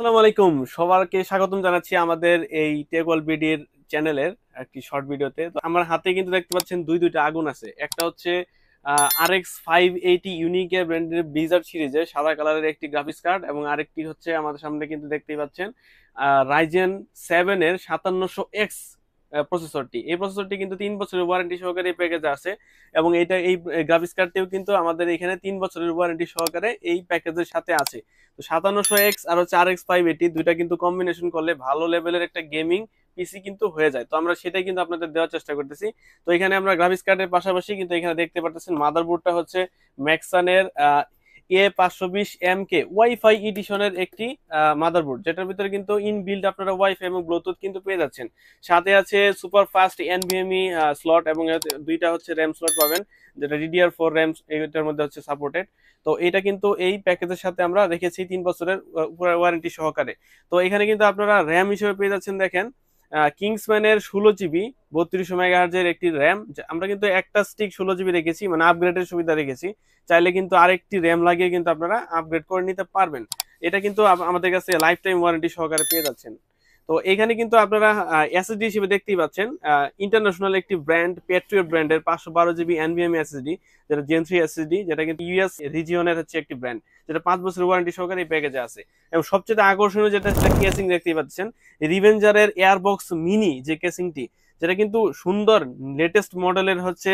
আসসালামু আলাইকুম, সবাইকে স্বাগতম জানাচ্ছি আমাদের এই টেকওয়াল বিডির চ্যানেলের একটি শর্ট ভিডিওতে। তো আমার হাতে কিন্তু দেখতে পাচ্ছেন দুইটা আগুন আছে। একটা হচ্ছে RX 580 ইউনিক ব্র্যান্ডের ব্লিজার্ড সিরিজের সাদা কালারের একটি গ্রাফিক্স কার্ড, এবং আরেকটি হচ্ছে আমাদের সামনে কিন্তু দেখতেই পাচ্ছেন রাইজেন 7 এর 5700X প্রসেসরটি। এই প্রসেসরটি কিন্তু 3 বছরের ওয়ারেন্টি সহকারে এই প্যাকেজে আছে, এবং এই গ্রাফিক্স কার্ডটিও কিন্তু আমাদের এখানে 3 বছরের ওয়ারেন্টি সহকারে এই প্যাকেজের সাথে আছে। তো 5700X আর হচ্ছে RX 580 দুইটা কিন্তু কম্বিনেশন করলে ভালো লেভেলের একটা গেমিং পিসি কিন্তু হয়ে যায়। তো আমরা সেটাই কিন্তু আপনাদের দেওয়ার চেষ্টা করতেছি। তো এখানে আমরা গ্রাফিক্স কার্ডের পাশাপাশি কিন্তু এখানে দেখতে পাচ্ছেন মাদারবোর্ডটা হচ্ছে ম্যাক্সানের A520MK ওয়াইফাই এডিশনের একটি মাদারবোর্ড, যেটার ভিতরে কিন্তু ইনবিল্ড আপনারা ওয়াইফাই এবং ব্লুটুথ কিন্তু পেয়ে যাচ্ছেন। সাথে আছে সুপার ফাস্ট এনভিএমই স্লট, এবং দুইটা হচ্ছে র্যাম স্লট পাবেন, যেটা DDR4 র্যাম এটার মধ্যে হচ্ছে সাপোর্টেড। তো এটা কিন্তু এই প্যাকেজের সাথে আমরা রেখেছি 3 বছরের উপরে ওয়ারেন্টি সহকারে। তো এখানে কিন্তু আপনারা র্যাম হিসেবে পেয়ে যাচ্ছেন, দেখেন কিংসম্যানের 16 জিবি 3200 মেগাহার্জের একটি র্যাম। আমরা কিন্তু একটা স্টিক 16 জিবি রেখেছি, মানে আপগ্রেডের সুবিধা রেখেছি। চাইলে কিন্তু আরেকটি র্যাম লাগিয়ে কিন্তু আপনারা আপগ্রেড করে নিতে পারবেন। এটা কিন্তু আমাদের কাছে লাইফ টাইম ওয়ারেন্টি সহকারে পেয়ে যাচ্ছেন। তো এখানে কিন্তু আপনারা এসএসডি হিসেবে দেখতেই পাচ্ছেন ইন্টারন্যাশনাল একটি ব্র্যান্ড পেট্রিয়ট ব্র্যান্ডের 512 জিবি এনভিএমই এসএসডি, যেটা জেন 3 এসএসডি, যেটা কিন্তু ইউএস রিজিয়নের হচ্ছে একটি ব্র্যান্ড, যেটা 5 বছরের ওয়ারেন্টি সহকারে এই প্যাকেজে আছে। এবং সবচেয়ে আকর্ষণীয় যেটা সেটা কেসিং দেখতেই পাচ্ছেন, রিভেঞ্জারের এয়ারবক্স মিনি যে কেসিংটি, যেটা কিন্তু সুন্দর লেটেস্ট মডেলের হচ্ছে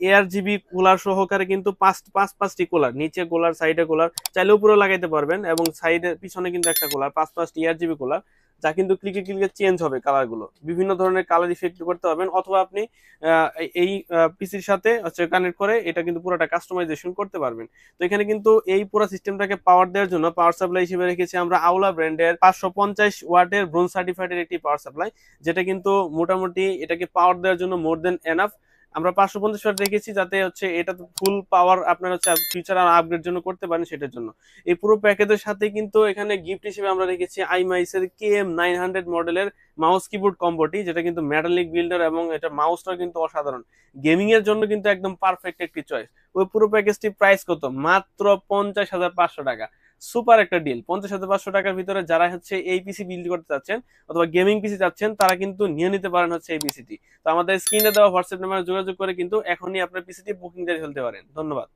ARGB কুলার সহকারে কিন্তু পাঁচটি কুলার, নিচে কুলার, সাইডে কুলার, চাইলে উপরে লাগাইতে পারবেন, এবং সাইডের পিছনে কিন্তু একটা কুলার, পাঁচটি ARGB কুলার, যা কিন্তু ক্লিকে ক্লিকে চেঞ্জ হবে কালার গুলো, বিভিন্ন ধরনের কালার ইফেক্ট করতে পারবেন। অথবা আপনি এই পিসির সাথে হচ্ছে কানেক্ট করে এটা কিন্তু পুরোটা কাস্টমাইজেশন করতে পারবেন। তো এখানে কিন্তু এই পুরো সিস্টেমটাকে পাওয়ার দেওয়ার জন্য পাওয়ার সাপ্লাই হিসেবে রেখেছি আমরা আউলা ব্র্যান্ডের 550 ওয়াটের ব্রোঞ্জ সার্টিফাইডের একটি পাওয়ার সাপ্লাই, যেটা কিন্তু মোটামুটি এটাকে পাওয়ার দেওয়ার জন্য মোর দেন এনাফ। আমরা 550 ওয়াট রেখেছি, যাতে হচ্ছে এটা ফুল পাওয়ার আপনার হচ্ছে ফিউচার আর আপগ্রেড জন্য করতে পারেন, সেটার জন্য। এই পুরো প্যাকেজের সাথে কিন্তু এখানে গিফট হিসেবে আমরা রেখেছি আইমাইসের KM900 মডেলের মাউস কিবোর্ড কম্বোটি, যেটা কিন্তু মেটালিক বিল্ডার, এবং এটা মাউসটা কিন্তু অসাধারণ। গেমিং এর জন্য কিন্তু একদম পারফেক্ট একটি চয়েস। ওই পুরো প্যাকেজটি প্রাইস কত? মাত্র 50,500 টাকা। সুপার একটা ডিল। 50,500 টাকার ভিতরে যারা হচ্ছে এই পিসি বিল্ড করতে চাচ্ছেন অথবা গেমিং পিসি চাচ্ছেন, তারা কিন্তু নিয়ে নিতে পারেন হচ্ছে এই পিসিটি। তো আমাদের স্ক্রিনে দেওয়া হোয়াটসঅ্যাপ নাম্বারে যোগাযোগ করে কিন্তু এখনই আপনার পিসিটি বুকিং দিয়ে ফেলতে পারেন। ধন্যবাদ।